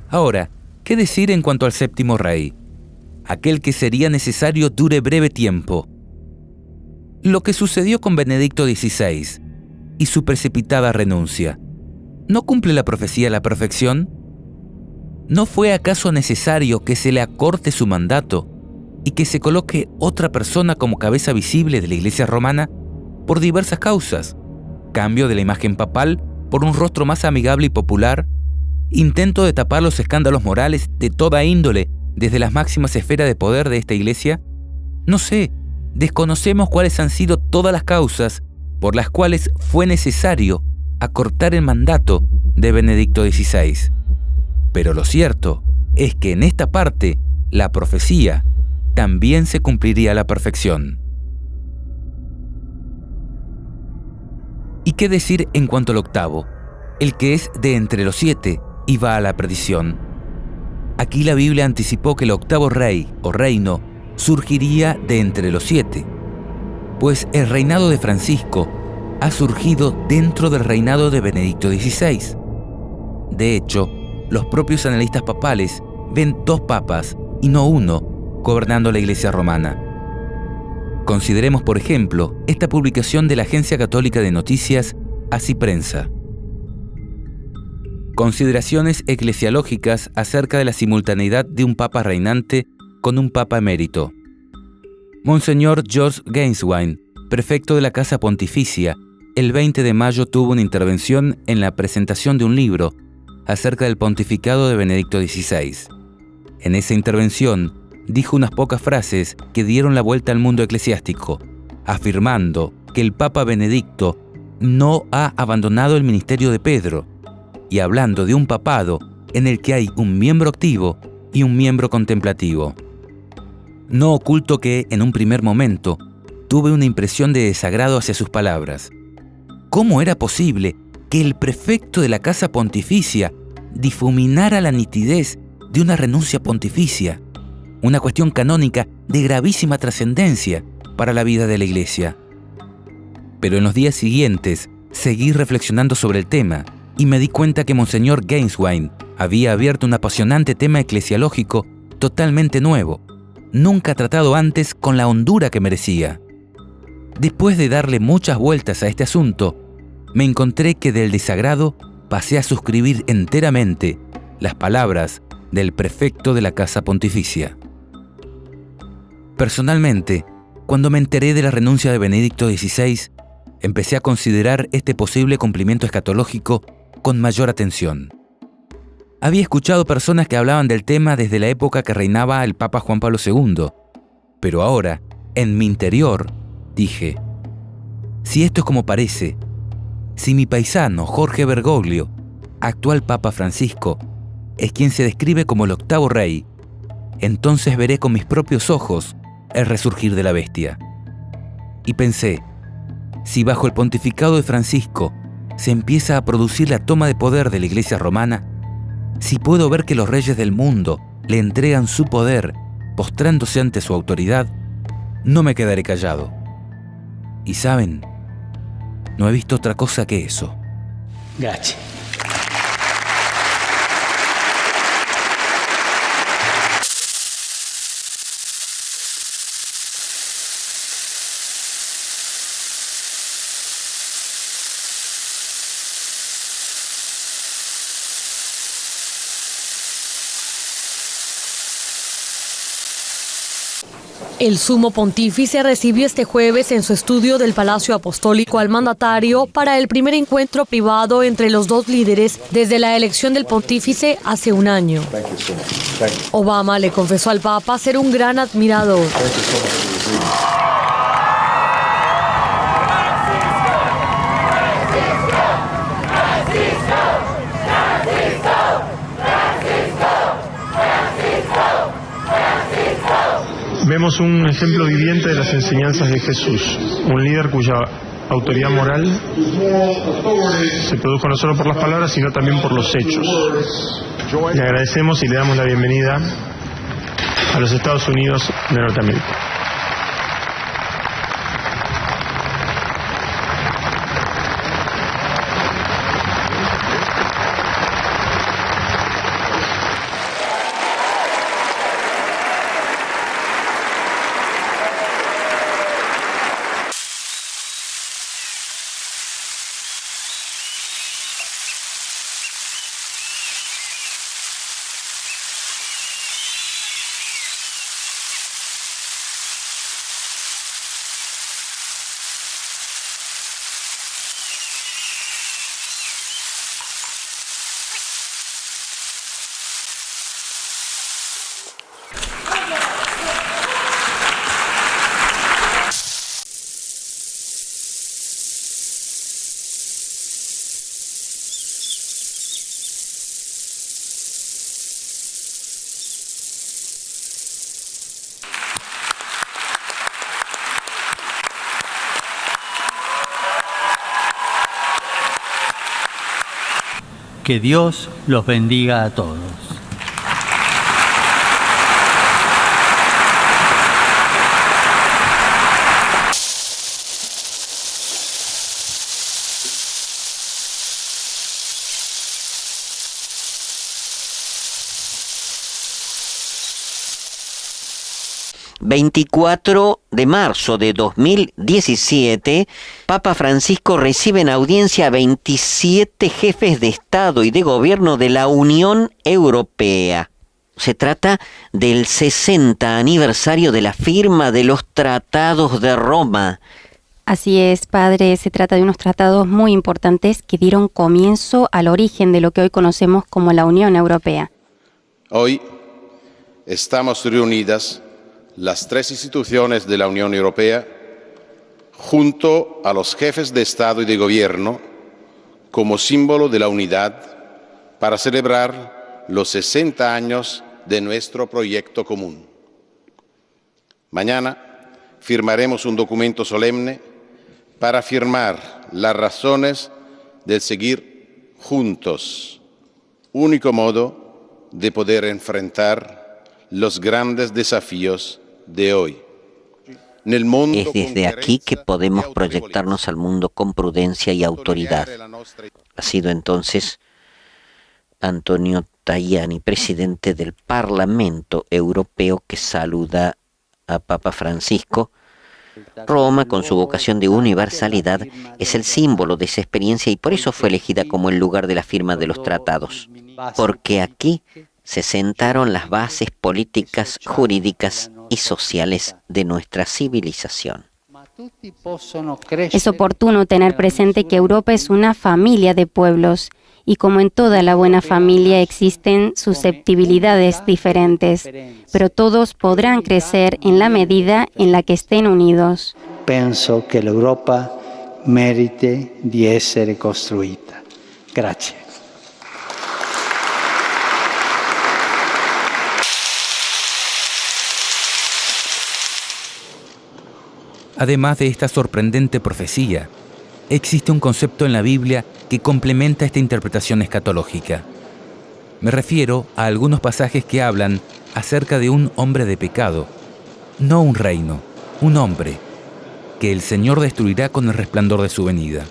Ahora, ¿qué decir en cuanto al séptimo rey? Aquel que sería necesario dure breve tiempo. Lo que sucedió con Benedicto XVI y su precipitada renuncia, ¿no cumple la profecía a la perfección? ¿No fue acaso necesario que se le acorte su mandato y que se coloque otra persona como cabeza visible de la Iglesia romana por diversas causas? Cambio de la imagen papal por un rostro más amigable y popular, intento de tapar los escándalos morales de toda índole desde las máximas esferas de poder de esta Iglesia. No sé, desconocemos cuáles han sido todas las causas por las cuales fue necesario acortar el mandato de Benedicto XVI. Pero lo cierto es que en esta parte, la profecía también se cumpliría a la perfección. ¿Y qué decir en cuanto al octavo, el que es de entre los 7 y va a la perdición? Aquí la Biblia anticipó que el octavo rey o reino surgiría de entre los 7, pues el reinado de Francisco ha surgido dentro del reinado de Benedicto XVI. De hecho, los propios analistas papales ven 2 papas y no 1 gobernando la Iglesia romana. Consideremos, por ejemplo, esta publicación de la Agencia Católica de Noticias Así Prensa. Consideraciones eclesiológicas acerca de la simultaneidad de un papa reinante con un papa emérito. Monseñor George Gainswine, prefecto de la Casa Pontificia, el 20 de mayo tuvo una intervención en la presentación de un libro acerca del pontificado de Benedicto XVI. En esa intervención, dijo unas pocas frases que dieron la vuelta al mundo eclesiástico, afirmando que el Papa Benedicto no ha abandonado el ministerio de Pedro, y hablando de un papado en el que hay un miembro activo y un miembro contemplativo. No oculto que, en un primer momento, tuve una impresión de desagrado hacia sus palabras. ¿Cómo era posible que el prefecto de la Casa Pontificia difuminara la nitidez de una renuncia pontificia, una cuestión canónica de gravísima trascendencia para la vida de la Iglesia? Pero en los días siguientes seguí reflexionando sobre el tema y me di cuenta que Monseñor Gainswine había abierto un apasionante tema eclesiológico totalmente nuevo, nunca tratado antes con la hondura que merecía. Después de darle muchas vueltas a este asunto, me encontré que del desagrado pasé a suscribir enteramente las palabras del prefecto de la Casa Pontificia. Personalmente, cuando me enteré de la renuncia de Benedicto XVI, empecé a considerar este posible cumplimiento escatológico con mayor atención. Había escuchado personas que hablaban del tema desde la época que reinaba el Papa Juan Pablo II, pero ahora, en mi interior, dije, si esto es como parece, si mi paisano Jorge Bergoglio, actual Papa Francisco, es quien se describe como el octavo rey, entonces veré con mis propios ojos el resurgir de la bestia. Y pensé, si bajo el pontificado de Francisco se empieza a producir la toma de poder de la Iglesia romana, si puedo ver que los reyes del mundo le entregan su poder postrándose ante su autoridad, no me quedaré callado. Y saben, no he visto otra cosa que eso. Grazie. El sumo pontífice recibió este jueves en su estudio del Palacio Apostólico al mandatario para el primer encuentro privado entre los 2 líderes desde la elección del pontífice hace un año. Obama le confesó al Papa ser un gran admirador. Vemos un ejemplo viviente de las enseñanzas de Jesús, un líder cuya autoridad moral se produjo no solo por las palabras, sino también por los hechos. Le agradecemos y le damos la bienvenida a los Estados Unidos de Norteamérica. Que Dios los bendiga a todos. ...24 de marzo de 2017... Papa Francisco recibe en audiencia a 27 jefes de Estado y de Gobierno de la Unión Europea. Se trata del 60 aniversario de la firma de los Tratados de Roma. Así es, padre, se trata de unos tratados muy importantes que dieron comienzo al origen de lo que hoy conocemos como la Unión Europea. Hoy estamos reunidas las tres instituciones de la Unión Europea, junto a los jefes de Estado y de Gobierno, como símbolo de la unidad, para celebrar los 60 años de nuestro proyecto común. Mañana firmaremos un documento solemne para afirmar las razones del seguir juntos, único modo de poder enfrentar los grandes desafíos de hoy. Es desde aquí que podemos proyectarnos al mundo con prudencia y autoridad. Ha sido entonces Antonio Tajani, presidente del Parlamento Europeo, que saluda a Papa Francisco. Roma, con su vocación de universalidad, es el símbolo de esa experiencia y por eso fue elegida como el lugar de la firma de los tratados. Porque aquí se sentaron las bases políticas, jurídicas y sociales de nuestra civilización. Es oportuno tener presente que Europa es una familia de pueblos y como en toda la buena familia existen susceptibilidades diferentes, pero todos podrán crecer en la medida en la que estén unidos. Penso che l'Europa merite di essere costruita. Grazie. Además de esta sorprendente profecía, existe un concepto en la Biblia que complementa esta interpretación escatológica. Me refiero a algunos pasajes que hablan acerca de un hombre de pecado, no un reino, un hombre, que el Señor destruirá con el resplandor de su venida.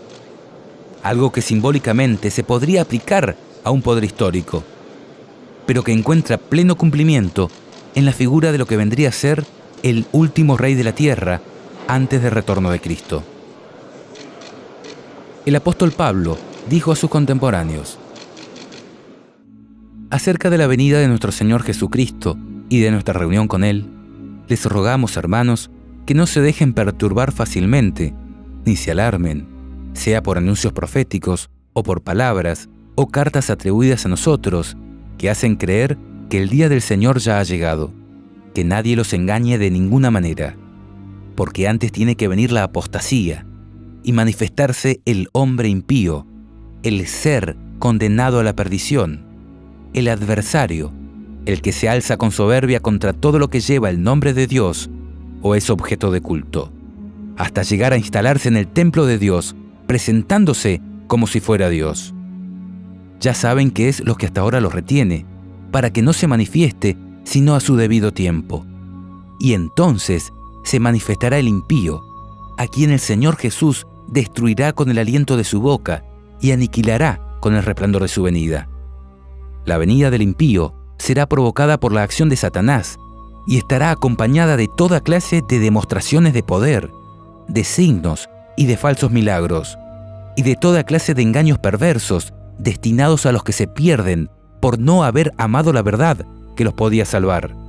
Algo que simbólicamente se podría aplicar a un poder histórico, pero que encuentra pleno cumplimiento en la figura de lo que vendría a ser el último rey de la tierra antes del retorno de Cristo. El apóstol Pablo dijo a sus contemporáneos: acerca de la venida de nuestro Señor Jesucristo y de nuestra reunión con Él, les rogamos, hermanos, que no se dejen perturbar fácilmente, ni se alarmen, sea por anuncios proféticos, o por palabras, o cartas atribuidas a nosotros, que hacen creer que el día del Señor ya ha llegado, que nadie los engañe de ninguna manera, porque antes tiene que venir la apostasía y manifestarse el hombre impío, el ser condenado a la perdición, el adversario, el que se alza con soberbia contra todo lo que lleva el nombre de Dios o es objeto de culto, hasta llegar a instalarse en el templo de Dios, presentándose como si fuera Dios. Ya saben qué es lo que hasta ahora los retiene, para que no se manifieste sino a su debido tiempo. Y entonces se manifestará el impío, a quien el Señor Jesús destruirá con el aliento de su boca y aniquilará con el resplandor de su venida. La venida del impío será provocada por la acción de Satanás y estará acompañada de toda clase de demostraciones de poder, de signos y de falsos milagros, y de toda clase de engaños perversos destinados a los que se pierden por no haber amado la verdad que los podía salvar.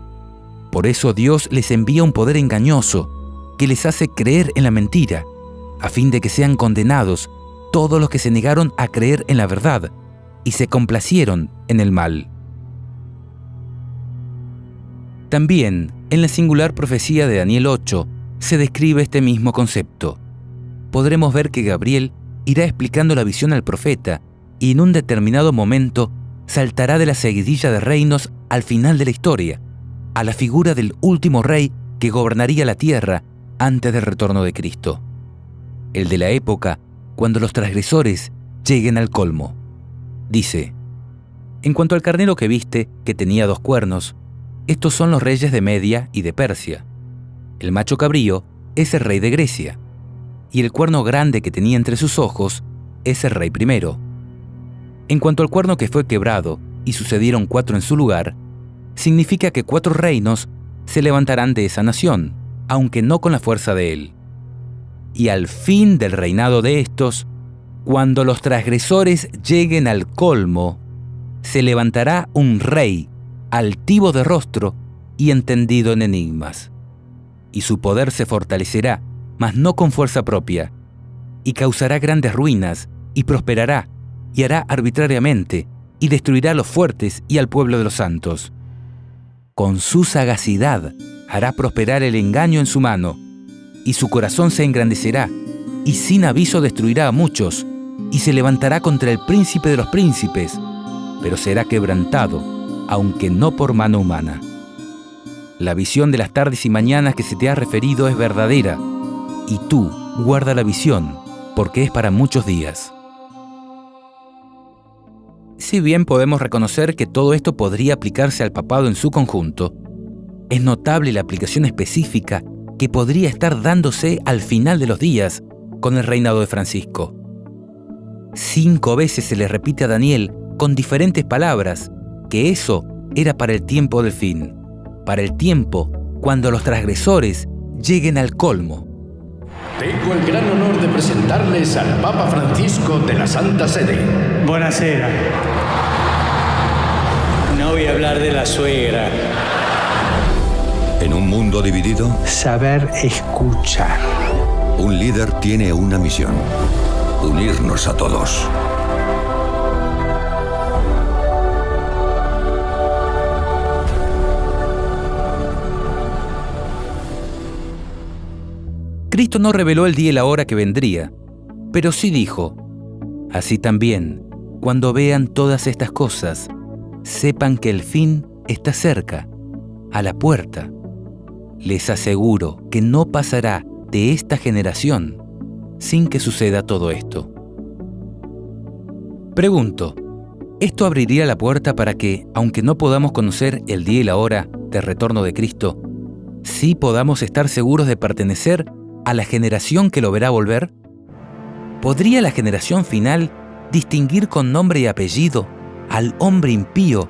Por eso Dios les envía un poder engañoso que les hace creer en la mentira, a fin de que sean condenados todos los que se negaron a creer en la verdad y se complacieron en el mal. También, en la singular profecía de Daniel 8, se describe este mismo concepto. Podremos ver que Gabriel irá explicando la visión al profeta y en un determinado momento saltará de la seguidilla de reinos al final de la historia, a la figura del último rey que gobernaría la tierra antes del retorno de Cristo, el de la época cuando los transgresores lleguen al colmo. Dice: en cuanto al carnero que viste, que tenía 2 cuernos, estos son los reyes de Media y de Persia. El macho cabrío es el rey de Grecia, y el cuerno grande que tenía entre sus ojos es el rey primero. En cuanto al cuerno que fue quebrado y sucedieron 4 en su lugar, significa que 4 reinos se levantarán de esa nación, aunque no con la fuerza de él. Y al fin del reinado de estos, cuando los transgresores lleguen al colmo, se levantará un rey, altivo de rostro y entendido en enigmas. Y su poder se fortalecerá, mas no con fuerza propia, y causará grandes ruinas, y prosperará, y hará arbitrariamente, y destruirá a los fuertes y al pueblo de los santos. Con su sagacidad hará prosperar el engaño en su mano, y su corazón se engrandecerá, y sin aviso destruirá a muchos, y se levantará contra el príncipe de los príncipes, pero será quebrantado, aunque no por mano humana. La visión de las tardes y mañanas que se te ha referido es verdadera, y tú guarda la visión, porque es para muchos días. Si bien podemos reconocer que todo esto podría aplicarse al papado en su conjunto, es notable la aplicación específica que podría estar dándose al final de los días con el reinado de Francisco. 5 veces se le repite a Daniel con diferentes palabras que eso era para el tiempo del fin, para el tiempo cuando los transgresores lleguen al colmo. Tengo el gran honor de presentarles al Papa Francisco de la Santa Sede. Buonasera. No voy a hablar de la suegra. En un mundo dividido, Saber escuchar. un líder tiene una misión: unirnos a todos. Cristo no reveló el día y la hora que vendría, pero sí dijo: así también, cuando vean todas estas cosas, sepan que el fin está cerca, a la puerta. Les aseguro que no pasará de esta generación sin que suceda todo esto. Pregunto, ¿esto abriría la puerta para que, aunque no podamos conocer el día y la hora del retorno de Cristo, sí podamos estar seguros de pertenecer a la generación que lo verá volver? ¿Podría la generación final distinguir con nombre y apellido al hombre impío,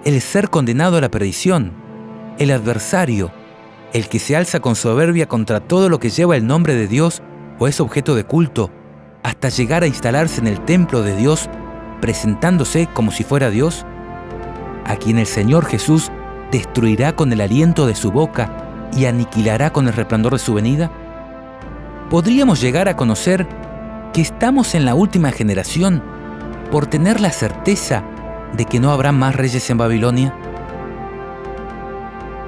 el ser condenado a la perdición, el adversario, el que se alza con soberbia contra todo lo que lleva el nombre de Dios o es objeto de culto, hasta llegar a instalarse en el templo de Dios, presentándose como si fuera Dios? A quien el Señor Jesús destruirá con el aliento de su boca y aniquilará con el resplandor de su venida. ¿Podríamos llegar a conocer que estamos en la última generación por tener la certeza de que no habrá más reyes en Babilonia?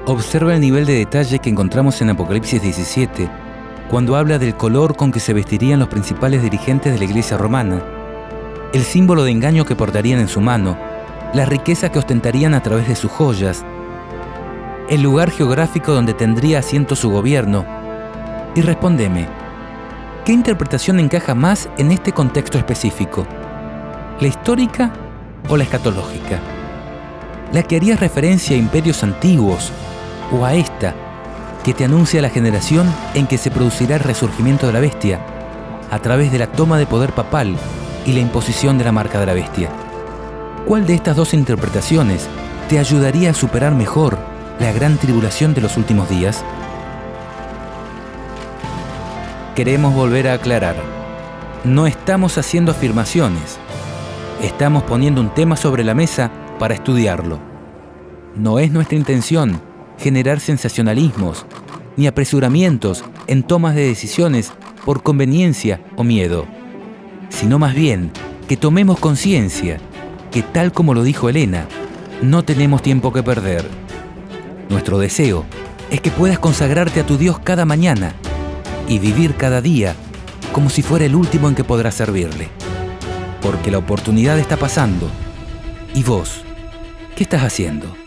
Observa el nivel de detalle que encontramos en Apocalipsis 17, cuando habla del color con que se vestirían los principales dirigentes de la iglesia romana, el símbolo de engaño que portarían en su mano, la riqueza que ostentarían a través de sus joyas, el lugar geográfico donde tendría asiento su gobierno. Y respóndeme, ¿qué interpretación encaja más en este contexto específico? ¿La histórica o la escatológica? ¿La que haría referencia a imperios antiguos o a esta que te anuncia la generación en que se producirá el resurgimiento de la bestia a través de la toma de poder papal y la imposición de la marca de la bestia? ¿Cuál de estas 2 interpretaciones te ayudaría a superar mejor la gran tribulación de los últimos días? Queremos volver a aclarar, no estamos haciendo afirmaciones, estamos poniendo un tema sobre la mesa para estudiarlo. No es nuestra intención generar sensacionalismos ni apresuramientos en tomas de decisiones por conveniencia o miedo, sino más bien que tomemos conciencia que, tal como lo dijo Elena, no tenemos tiempo que perder. Nuestro deseo es que puedas consagrarte a tu Dios cada mañana y vivir cada día como si fuera el último en que podrás servirle. Porque la oportunidad está pasando. ¿Y vos? ¿Qué estás haciendo?